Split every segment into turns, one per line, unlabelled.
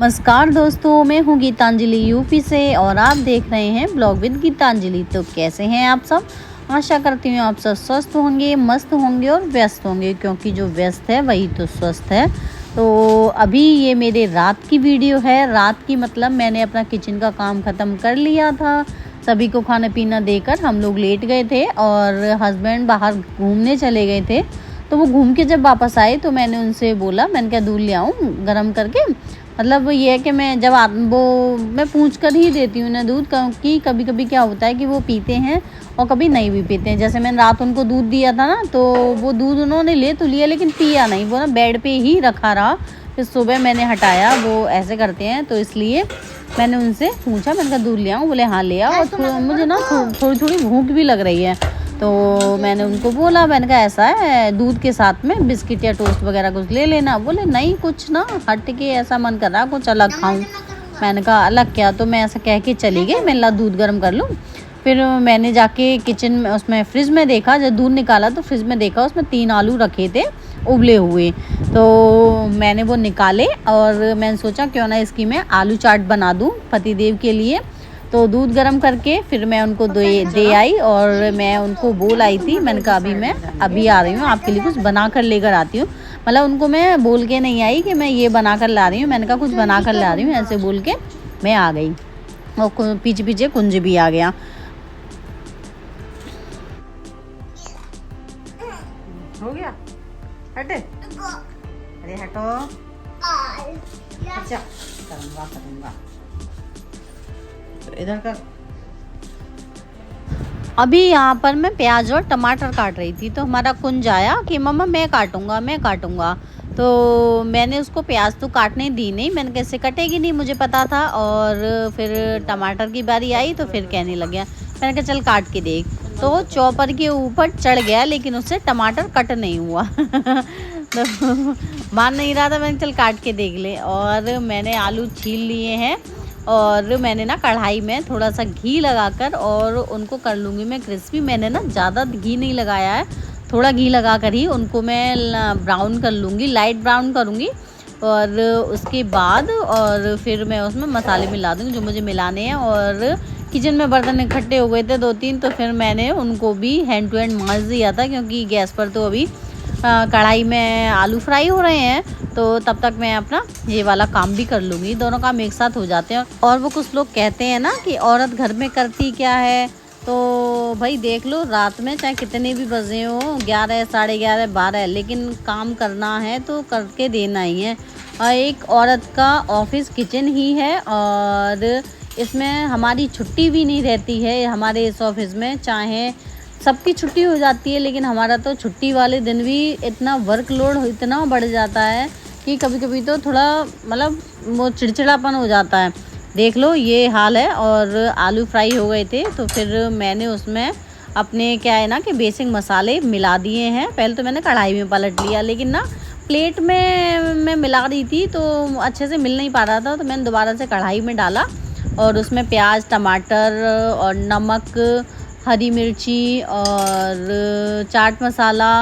नमस्कार दोस्तों, मैं हूँ गीतांजलि यूपी से और आप देख रहे हैं ब्लॉग विद गीतांजलि। तो कैसे हैं आप सब? आशा करती हूँ आप सब स्वस्थ होंगे, मस्त होंगे और व्यस्त होंगे, क्योंकि जो व्यस्त है वही तो स्वस्थ है। तो अभी ये मेरे रात की वीडियो है। रात की मतलब मैंने अपना किचन का काम ख़त्म कर लिया था। सभी को खाना पीना देकर हम लोग लेट गए थे और हस्बैंड बाहर घूमने चले गए थे। तो वो घूम के जब वापस आए तो मैंने उनसे बोला, मैंने क्या दूध ले आऊँ गर्म करके। मतलब ये है कि मैं जब मैं पूछ कर ही देती हूँ उन्हें दूध, क्योंकि कभी कभी क्या होता है कि वो पीते हैं और कभी नहीं भी पीते हैं। जैसे मैंने रात उनको दूध दिया था ना, तो वो दूध उन्होंने ले तो लिया लेकिन पिया नहीं, वो ना बेड पे ही रखा रहा। फिर सुबह मैंने हटाया, वो ऐसे करते हैं, तो इसलिए मैंने उनसे पूछा, मैंने कहा दूध ले आऊँ? बोले हाँ ले आओ। और मुझे ना थोड़ी थोड़ी भूख भी लग रही है, तो मैंने उनको बोला, मैंने कहा ऐसा है दूध के साथ में बिस्किट या टोस्ट वगैरह कुछ ले लेना। बोले नहीं, कुछ ना हट के ऐसा मन कर रहा कुछ अलग खाऊं। मैंने कहा अलग क्या? तो मैं ऐसा कह के चली गई, मैं ला दूध गर्म कर लूँ। फिर मैंने जाके किचन में उसमें फ्रिज में देखा, जब दूध निकाला तो फ्रिज में देखा उसमें 3 आलू रखे थे उबले हुए। तो मैंने वो निकाले और मैंने सोचा क्यों ना इसकी मैं आलू चाट बना दूँ पतिदेव के लिए। तो दूध गर्म करके फिर मैं उनको दे आई और मैं उनको बोल आई थी, मैंने कहा मैं अभी आ रही हूँ, आपके लिए कुछ बना कर लेकर आती हूँ। मतलब उनको मैं बोल के नहीं आई कि मैं ये बना कर ला रही हूँ, मैंने कहा कुछ बना कर ला रही हूँ, ऐसे बोल के मैं आ गई। और पीछे पीछे कुंज भी आ गया। हो गया, हटे, अरे हटो। अच्छा करूँगा तो इधर का। अभी यहाँ पर मैं प्याज और टमाटर काट रही थी, तो हमारा कुंज आया कि मम्मा मैं काटूंगा। तो मैंने उसको प्याज तो काटने दी नहीं, मैंने कैसे कटेगी नहीं मुझे पता था। और फिर टमाटर की बारी आई तो फिर कहने लग गया, मैंने कहा चल काट के देख। तो चॉपर के ऊपर चढ़ गया लेकिन उससे टमाटर कट नहीं हुआ। तो मान नहीं रहा था, मैंने चल काट के देख ले। और मैंने आलू छील लिए हैं और मैंने ना कढ़ाई में थोड़ा सा घी लगाकर और उनको कर लूँगी मैं क्रिस्पी। मैंने ना ज़्यादा घी नहीं लगाया है, थोड़ा घी लगा कर ही उनको मैं ब्राउन कर लूँगी, लाइट ब्राउन करूँगी। और उसके बाद और फिर मैं उसमें मसाले मिला दूँगी जो मुझे मिलाने हैं। और किचन में बर्तन इकट्ठे हो गए थे 2-3, तो फिर मैंने उनको भी हैंड टू हैंड मांज दिया था, क्योंकि गैस पर तो अभी कढ़ाई में आलू फ्राई हो रहे हैं। तो तब तक मैं अपना ये वाला काम भी कर लूँगी, दोनों काम एक साथ हो जाते हैं। और वो कुछ लोग कहते हैं ना कि औरत घर में करती क्या है, तो भाई देख लो, रात में चाहे कितने भी बजे हो, 11, 11:30, 12, लेकिन काम करना है तो करके देना ही है। और एक औरत का ऑफिस किचन ही है, और इसमें हमारी छुट्टी भी नहीं रहती है। हमारे इस ऑफिस में चाहे सबकी छुट्टी हो जाती है, लेकिन हमारा तो छुट्टी वाले दिन भी इतना वर्कलोड इतना बढ़ जाता है कि कभी कभी तो थोड़ा मतलब वो चिड़चिड़ापन हो जाता है। देख लो ये हाल है। और आलू फ्राई हो गए थे तो फिर मैंने उसमें अपने क्या है ना कि बेसिक मसाले मिला दिए हैं। पहले तो मैंने कढ़ाई में पलट लिया, लेकिन ना प्लेट में मैं मिला रही थी तो अच्छे से मिल नहीं पा रहा था, तो मैंने दोबारा से कढ़ाई में डाला और उसमें प्याज, टमाटर और नमक, हरी मिर्ची और चाट मसाला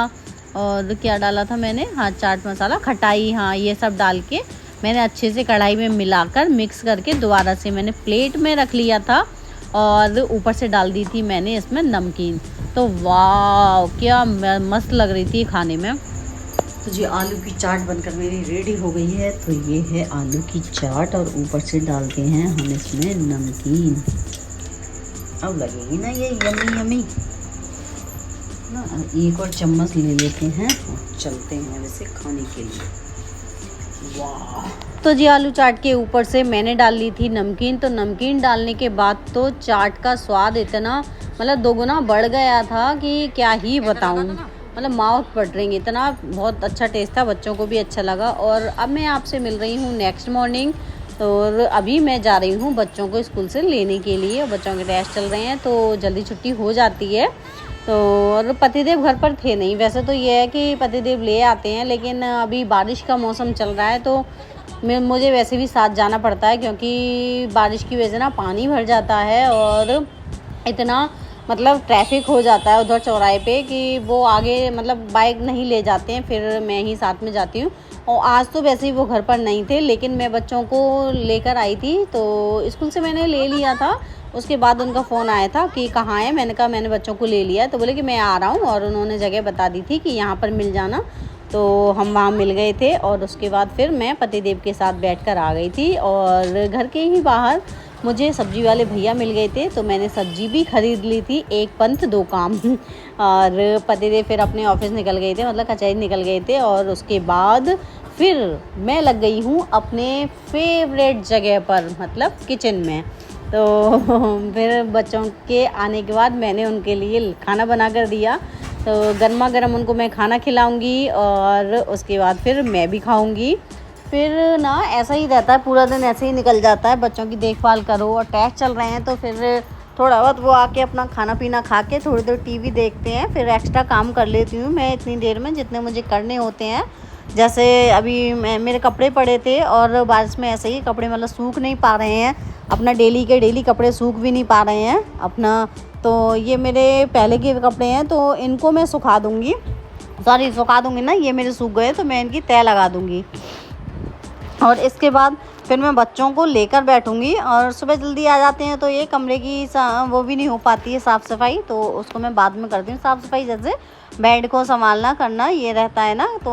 और क्या डाला था मैंने, हाँ चाट मसाला, खटाई, हाँ ये सब डाल के मैंने अच्छे से कढ़ाई में मिलाकर मिक्स करके दोबारा से मैंने प्लेट में रख लिया था। और ऊपर से डाल दी थी मैंने इसमें नमकीन। तो वाह क्या मस्त लग रही थी खाने में। तो जी आलू की चाट बनकर मेरी रेडी हो गई है। तो ये है आलू की चाट और ऊपर से डालते हैं हम इसमें नमकीन। अब लगेगी ना ये यमी यमी ना। एक और चम्मच ले लेते हैं और चलते हैं वैसे खाने के लिए। वाह। तो जी आलू चाट के ऊपर से मैंने डाल ली थी नमकीन। तो नमकीन डालने के बाद तो चाट का स्वाद इतना मतलब 2 गुना बढ़ गया था कि क्या ही बताऊं। मतलब माउथ वाटरिंग, इतना बहुत अच्छा टेस्ट था, बच्चों को भी अच्छा लगा। और अब मैं आपसे मिल रही हूँ नेक्स्ट मॉर्निंग। और अभी मैं जा रही हूँ बच्चों को स्कूल से लेने के लिए। बच्चों के टेस्ट चल रहे हैं तो जल्दी छुट्टी हो जाती है। तो और पतिदेव घर पर थे नहीं, वैसे तो ये है कि पतिदेव ले आते हैं, लेकिन अभी बारिश का मौसम चल रहा है तो मुझे वैसे भी साथ जाना पड़ता है, क्योंकि बारिश की वजह से ना पानी भर जाता है और इतना मतलब ट्रैफिक हो जाता है उधर चौराहे पे कि वो आगे मतलब बाइक नहीं ले जाते हैं, फिर मैं ही साथ में जाती हूँ। और आज तो वैसे ही वो घर पर नहीं थे, लेकिन मैं बच्चों को लेकर आई थी तो स्कूल से मैंने ले लिया था। उसके बाद उनका फ़ोन आया था कि कहाँ है, मैंने कहा मैंने बच्चों को ले लिया है, तो बोले कि मैं आ रहा हूँ, और उन्होंने जगह बता दी थी कि यहाँ पर मिल जाना। तो हम वहाँ मिल गए थे और उसके बाद फिर मैं पतिदेव के साथ बैठकर आ गई थी। और घर के ही बाहर मुझे सब्जी वाले भैया मिल गए थे, तो मैंने सब्जी भी ख़रीद ली थी, एक पंथ दो काम। और पतिदेव फिर अपने ऑफिस निकल गए थे, मतलब कचहरी निकल गए थे। और उसके बाद फिर मैं लग गई हूँ अपने फेवरेट जगह पर, मतलब किचन में। तो फिर बच्चों के आने के बाद मैंने उनके लिए खाना बना कर दिया, तो गर्मा गर्म उनको मैं खाना खिलाऊंगी और उसके बाद फिर मैं भी खाऊंगी। फिर ना ऐसा ही रहता है, पूरा दिन ऐसे ही निकल जाता है, बच्चों की देखभाल करो और टेस्ट चल रहे हैं, तो फिर थोड़ा बहुत वो आके अपना खाना पीना खा के थोड़ी देर टीवी देखते हैं, फिर एक्स्ट्रा काम कर लेती हूँ मैं इतनी देर में जितने मुझे करने होते हैं। जैसे अभी मेरे कपड़े पड़े थे और बारिश में ऐसे ही कपड़े मतलब सूख नहीं पा रहे हैं, अपना डेली के डेली कपड़े सूख भी नहीं पा रहे हैं अपना। तो ये मेरे पहले के कपड़े हैं, तो इनको मैं सुखा दूँगी, सुखा दूँगी ना, ये मेरे सूख गए तो मैं इनकी तह लगा दूँगी। और इसके बाद फिर मैं बच्चों को लेकर बैठूंगी। और सुबह जल्दी आ जाते हैं तो ये कमरे की वो भी नहीं हो पाती है साफ़ सफाई, तो उसको मैं बाद में करती हूँ साफ़ सफाई। जैसे बेड को संभालना करना ये रहता है ना, तो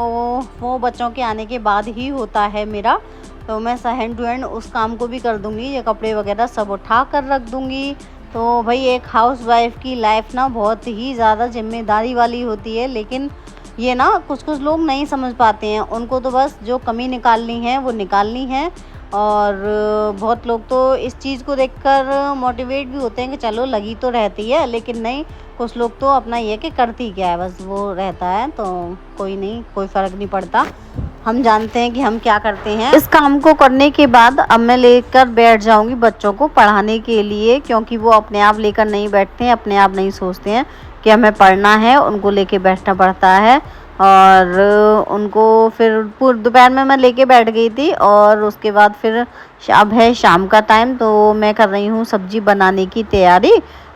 वो बच्चों के आने के बाद ही होता है मेरा। तो मैं हैंड टू हैंड उस काम को भी कर दूँगी, ये कपड़े वगैरह सब उठा कर रख दूँगी। तो भाई एक हाउस वाइफ की लाइफ ना बहुत ही ज़्यादा जिम्मेदारी वाली होती है, लेकिन ये ना कुछ लोग नहीं समझ पाते हैं, उनको तो बस जो कमी निकालनी है वो निकालनी है। और बहुत लोग तो इस चीज़ को देखकर मोटिवेट भी होते हैं कि चलो लगी तो रहती है, लेकिन नहीं, कुछ लोग तो अपना ये कि करती क्या है बस वो रहता है। तो कोई नहीं, कोई फ़र्क नहीं पड़ता, हम जानते हैं कि हम क्या करते हैं। इस काम को करने के बाद अब मैं लेकर बैठ जाऊंगी बच्चों को पढ़ाने के लिए, क्योंकि वो अपने आप लेकर नहीं बैठते हैं, अपने आप नहीं सोचते हैं कि हमें पढ़ना है, उनको लेके बैठना पड़ता है। और उनको फिर पूरे दोपहर में मैं लेके बैठ गई थी। और उसके बाद फिर अब है शाम का टाइम, तो मैं कर रही हूँ सब्जी बनाने की तैयारी।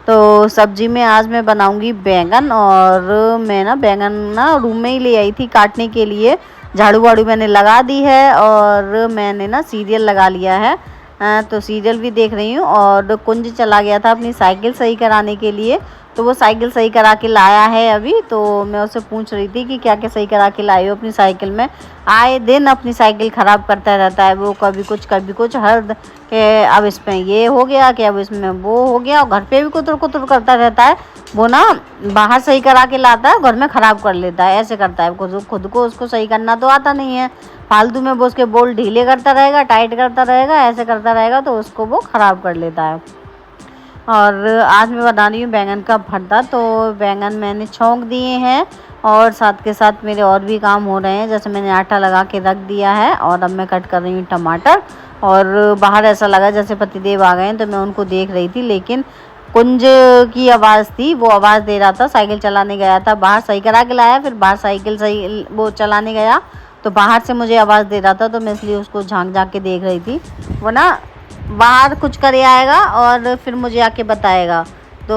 तो सब्जी में आज मैं बनाऊंगी बैंगन, और मैं ना बैंगन ना रूम में ही ले आई थी काटने के लिए, झाड़ू वाड़ू मैंने लगा दी है और मैंने ना सीरियल लगा लिया है। तो सीरियल भी देख रही हूँ। और कुंज चला गया था अपनी साइकिल सही कराने के लिए, तो वो साइकिल सही करा के लाया है अभी। तो मैं उससे पूछ रही थी कि क्या क्या सही करा के लाई हो अपनी साइकिल में। आए दिन अपनी साइकिल ख़राब करता रहता है वो, कभी कुछ हर के अब इसमें ये हो गया कि अब इसमें वो हो गया, और घर पे भी कुतर कुतर करता रहता है वो ना, बाहर सही करा के लाता है घर में ख़राब कर लेता है, ऐसे करता है। खुद को उसको सही करना तो आता नहीं है, फालतू में वो उसके बोल्ट ढीले करता रहेगा, टाइट करता रहेगा, ऐसे करता रहेगा, तो उसको वो ख़राब कर लेता है। और आज मैं बना रही हूँ बैंगन का भरता। तो बैंगन मैंने छौंक दिए हैं और साथ के साथ मेरे और भी काम हो रहे हैं, जैसे मैंने आटा लगा के रख दिया है। और अब मैं कट कर रही हूँ टमाटर। और बाहर ऐसा लगा जैसे पतिदेव आ गए हैं, तो मैं उनको देख रही थी, लेकिन कुंज की आवाज़ थी, वो आवाज़ दे रहा था, साइकिल चलाने गया था, बाहर सही करा के लाया, फिर बाहर साइकिल सही वो चलाने गया, तो बाहर से मुझे आवाज़ दे रहा था, तो मैं इसलिए उसको झांक झांक के देख रही थी। वो ना बाहर कुछ करे आएगा और फिर मुझे आके बताएगा, तो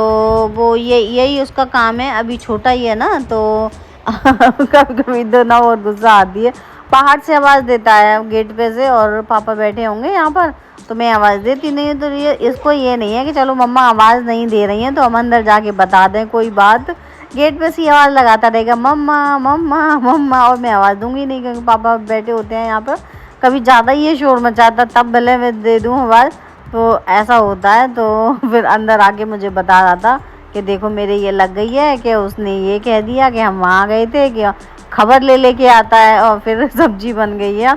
वो यही उसका काम है। अभी छोटा ही है ना, तो कभी कभी तो ना बहुत गुस्सा आती है, बाहर से आवाज़ देता है गेट पे से, और पापा बैठे होंगे यहाँ पर तो मैं आवाज़ देती नहीं है। तो ये इसको ये नहीं है कि चलो मम्मा आवाज़ नहीं दे रही हैं तो हम अंदर जाके बता दें कोई बात, गेट पे से आवाज़ लगाता रहेगा मम्मा मम्मा मम्मा, और मैं आवाज़ दूंगी नहीं क्योंकि पापा बैठे होते हैं यहाँ पर। कभी ज़्यादा ही शोर मचाता तब भले मैं दे दूँ आवाज़, तो ऐसा होता है। तो फिर अंदर आके मुझे बता रहा था कि देखो मेरे ये लग गई है कि उसने ये कह दिया कि हम वहाँ गए थे, कि खबर ले लेके आता है, और फिर सब्जी बन गई है।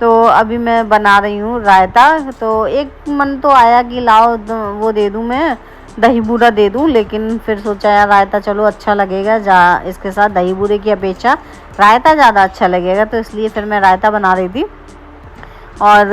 तो अभी मैं बना रही हूँ रायता। तो एक मन तो आया कि लाओ वो दे दूँ, मैं दही बूरा दे दूँ, लेकिन फिर सोचा यार रायता चलो अच्छा लगेगा, इसके साथ दही बूरे की अपेक्षा रायता ज़्यादा अच्छा लगेगा, तो इसलिए फिर मैं रायता बना रही थी। और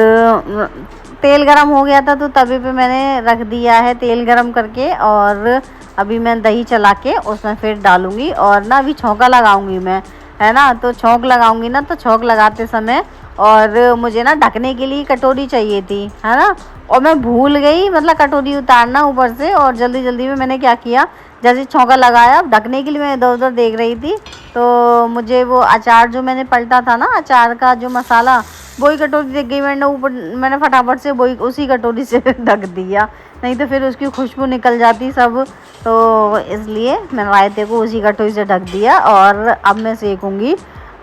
तेल गरम हो गया था तो तवे पे मैंने रख दिया है तेल गरम करके, और अभी मैं दही चला के उसमें फिर डालूंगी। और ना अभी छौंका लगाऊंगी मैं, है ना, तो छौंक लगाऊंगी ना, तो छौंक लगाते समय और मुझे ना ढकने के लिए कटोरी चाहिए थी, है ना, और मैं भूल गई मतलब कटोरी उतारना ऊपर से, और जल्दी जल्दी में मैंने क्या किया, जैसे छौंका लगाया, ढकने के लिए मैं इधर उधर देख रही थी, तो मुझे वो अचार जो मैंने पलटा था ना, अचार का जो मसाला, वही कटोरी दिख गई। मैंने ऊपर, मैंने फटाफट से वही उसी कटोरी से ढक दिया, नहीं तो फिर उसकी खुशबू निकल जाती सब। तो इसलिए मैंने रायते को उसी कटोरी से ढक दिया और अब मैं सेकूंगी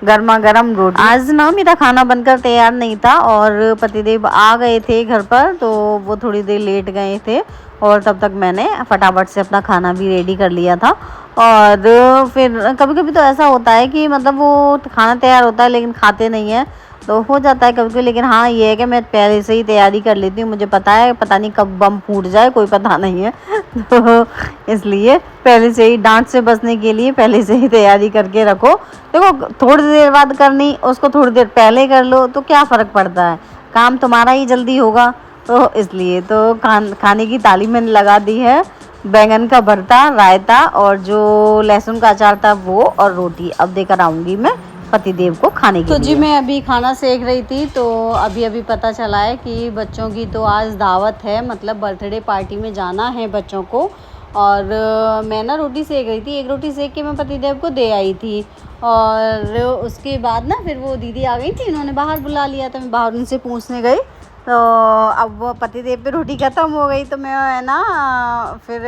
गर्मा गर्म रोटी। आज ना मेरा खाना बनकर तैयार नहीं था और पतिदेव आ गए थे घर पर, तो वो थोड़ी देर लेट गए थे और तब तक मैंने फटाफट से अपना खाना भी रेडी कर लिया था। और फिर कभी कभी तो ऐसा होता है कि मतलब वो खाना तैयार होता है लेकिन खाते नहीं हैं, तो हो जाता है कभी कभी। लेकिन हाँ, ये है कि मैं पहले से ही तैयारी कर लेती हूँ, मुझे पता है पता नहीं कब बम फूट जाए, कोई पता नहीं है। तो इसलिए पहले से ही डांट से बचने के लिए पहले से ही तैयारी करके रखो। देखो, थोड़ी देर बाद करनी, उसको थोड़ी देर पहले कर लो तो क्या फ़र्क पड़ता है, काम तुम्हारा ही जल्दी होगा। तो इसलिए तो खाने की तालीम मैंने लगा दी है। बैंगन का भरता, रायता और जो लहसुन का अचार था वो, और रोटी अब देकर आऊँगी मैं पतिदेव को खाने के लिए। तो जी मैं अभी खाना सेक रही थी, तो अभी अभी पता चला है कि बच्चों की तो आज दावत है, मतलब बर्थडे पार्टी में जाना है बच्चों को। और मैं ना रोटी सेक रही थी, एक रोटी सेक के मैं पतिदेव को दे आई थी, और उसके बाद ना फिर वो दीदी आ गई थी, उन्होंने बाहर बुला लिया, तो मैं बाहर उनसे पूछने गई। तो अब वो पतिदेव पे रोटी ख़त्म हो गई, तो मैं है ना फिर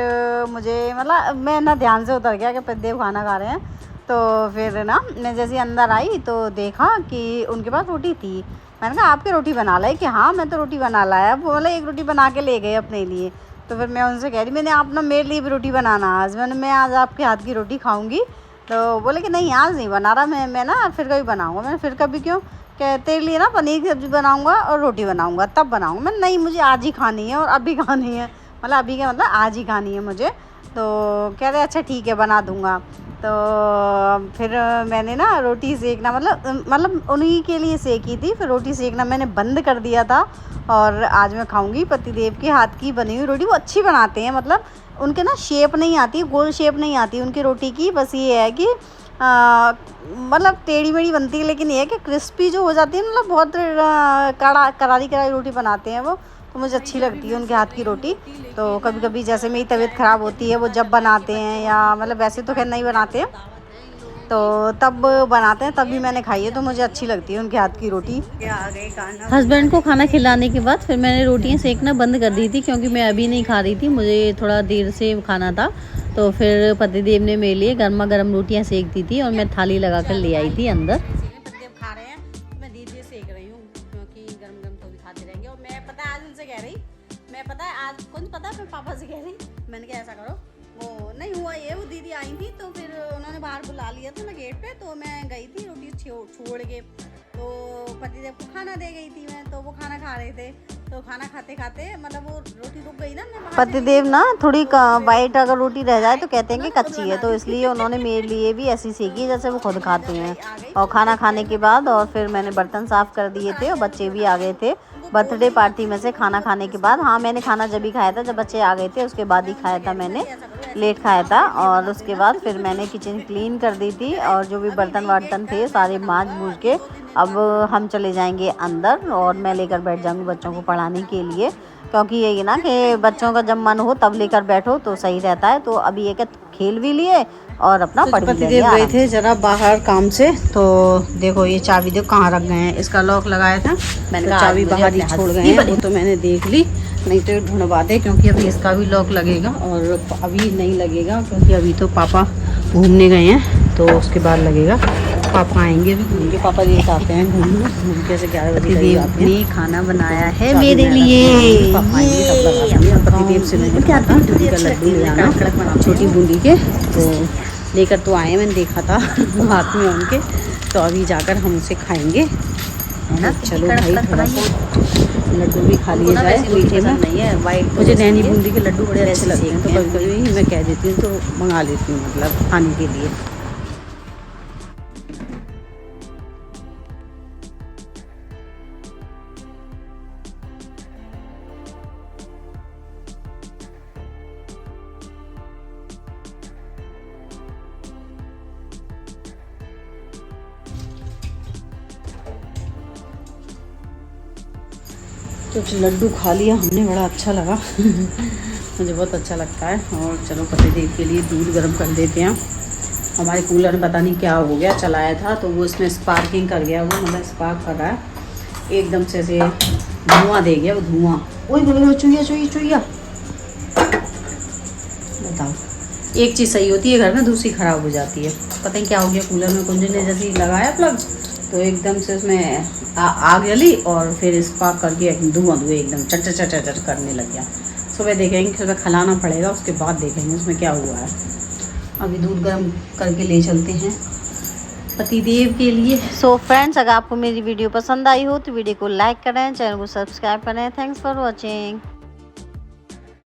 मुझे मतलब मैं ना ध्यान से उतर गया कि पतिदेव खाना खा रहे हैं। तो फिर ना मैं जैसे अंदर आई तो देखा कि उनके पास रोटी थी। मैंने कहा आपकी रोटी बना लाई? कि हाँ मैं तो रोटी बना लाया। वो बोला एक रोटी बना के ले गए अपने लिए। तो फिर मैं उनसे कह रही, मैंने आप ना मेरे लिए भी रोटी बनाना आज, मैं आज आपके हाथ की रोटी खाऊंगी। तो बोले कि नहीं आज नहीं बना रहा, मैं ना फिर कभी बनाऊंगा। मैंने फिर कभी क्यों? कि तेरे लिए ना पनीर की सब्ज़ी बनाऊंगा और रोटी बनाऊंगा तब बनाऊंगा। मैंने नहीं, मुझे आज ही खानी है और अभी खानी है, मतलब अभी क्या मतलब आज ही खानी है मुझे। तो कह रहे अच्छा ठीक है बना दूंगा। तो फिर मैंने ना रोटी सेकना मतलब उन्हीं के लिए सेकी थी, फिर रोटी सेकना मैंने बंद कर दिया था। और आज मैं खाऊंगी पतिदेव के हाथ की बनी हुई रोटी। वो अच्छी बनाते हैं, मतलब उनके ना शेप नहीं आती, गोल शेप नहीं आती उनकी रोटी की। बस ये है कि मतलब टेढ़ी मेढ़ी बनती है, लेकिन ये है कि क्रिस्पी जो हो जाती है, मतलब बहुत करारी रोटी बनाते हैं वो, तो मुझे अच्छी लगती है उनके हाथ की रोटी। तो कभी कभी जैसे मेरी तबीयत ख़राब होती है, वो जब बनाते हैं, या मतलब वैसे तो खैर नहीं बनाते हैं, तो तब बनाते हैं, तब भी मैंने खाई है, तो मुझे अच्छी लगती है उनके हाथ की रोटी। हस्बैंड को खाना खिलाने के बाद फिर मैंने रोटियां सेकना बंद कर दी थी, क्योंकि मैं अभी नहीं खा रही थी, मुझे थोड़ा देर से खाना था। तो फिर पतिदेव ने मेरे लिए गर्मा गर्म रोटियां सेक दी थी और मैं थाली लगा कर ले आई थी अंदर। पतिदेव खा रहे हैं, मैं धीरे सेक रही हूँ, क्योंकि गर्म गर्म तो भी खाते रहेंगे। और मैं पता है आज उनसे कह रही, मैं पता है आज कौन पता है, मैं पापा से कह रही, मैंने कहा ऐसा करो, वो नहीं हुआ ये, वो दीदी आई थी तो फिर उन्होंने बाहर बुला लिया था ना गेट पे, तो मैं गई थी रोटी छोड़ के, तो पतिदेव को खाना दे गई थी मैं। तो वो खाना खा रहे थे, तो खाना खाते खाते मतलब वो रोटी रुक गई ना। पतिदेव ना थोड़ी वाइट अगर रोटी रह जाए तो कहते हैं कि कच्ची है, तो इसलिए उन्होंने मेरे लिए भी ऐसी सेकी जैसे वो खुद खाते हैं। और खाना खाने के बाद और फिर मैंने बर्तन साफ़ कर दिए थे और बच्चे भी आ गए थे बर्थडे पार्टी में से खाना खाने के बाद। हाँ मैंने खाना जब भी खाया था जब बच्चे आ गए थे, उसके बाद ही खाया था मैंने, लेट खाया था। और उसके बाद फिर मैंने किचन क्लीन कर दी थी और जो भी बर्तन वर्तन थे सारे मांज मूझ के अब हम चले जाएंगे अंदर और मैं लेकर बैठ जाऊंगी बच्चों को पढ़ाने के लिए, क्योंकि यही ना कि बच्चों का जब मन हो तब लेकर बैठो तो सही रहता है। तो अभी एक खेल भी लिए और अपना पढ़ भी लिए। गए थे जरा बाहर काम से, तो देखो ये चाबी देखो कहाँ रख गए हैं, इसका लॉक लगाया था, मैंने तो चाबी बाहर ही छोड़ गए हैं, वो तो मैंने देख ली, नहीं तो ढूंढवा दे, क्योंकि अभी इसका भी लॉक लगेगा और अभी नहीं लगेगा, क्योंकि अभी तो पापा घूमने गए हैं, तो उसके बाद लगेगा। पापा आएंगे अभी घूम के, पापा लेट आते हैं घूम के से 11 बजे करीब आते हैं। खाना बनाया है मेरे लिए, पापा आएंगे तब लगा पतिदेव से मैंने कहा था दूधी का लड्डू ले आना छोटी बूंदी के, तो लेकर तो आए, मैंने देखा था हाथ में उनके, तो अभी जाकर हम उसे खाएंगे है ना। चलो भाई थोड़ा सा लड्डू भी खा लिया जाए मीठे में, नहीं है वाइट, मुझे नैनी बूंदी के लड्डू बड़े अच्छे लगते हैं, तो कभी कभी मैं कह देती हूँ तो मंगा लेती हूँ मतलब खाने के लिए। कुछ लड्डू खा लिया हमने, बड़ा अच्छा लगा मुझे बहुत अच्छा लगता है। और चलो पतिदेव के लिए दूध गर्म कर देते हैं। हमारे कूलर में पता नहीं क्या हो गया, चलाया था तो वो इसमें स्पार्किंग कर गया, वो मतलब स्पार्क कर रहा है एकदम से धुआं दे गया वो धुआं। ओए चुईया चुईया चुईया। बताओ, एक चीज़ सही होती है घर में, दूसरी ख़राब हो जाती है। पता नहीं क्या हो गया कूलर में, कुंजन ने जैसे ही लगाया प्लग तो एकदम से उसमें आग जली और फिर स्पार्क करके धुआं एकदम चट चट चट चट करने लग गया। सुबह देखेंगे, सुबह खिलाना पड़ेगा, उसके बाद देखेंगे उसमें क्या हुआ है। अभी दूध गर्म करके ले चलते हैं पतिदेव के लिए। सो फ्रेंड्स, अगर आपको मेरी वीडियो पसंद आई हो तो वीडियो को लाइक करें, चैनल को सब्सक्राइब करें। Thanks for watching.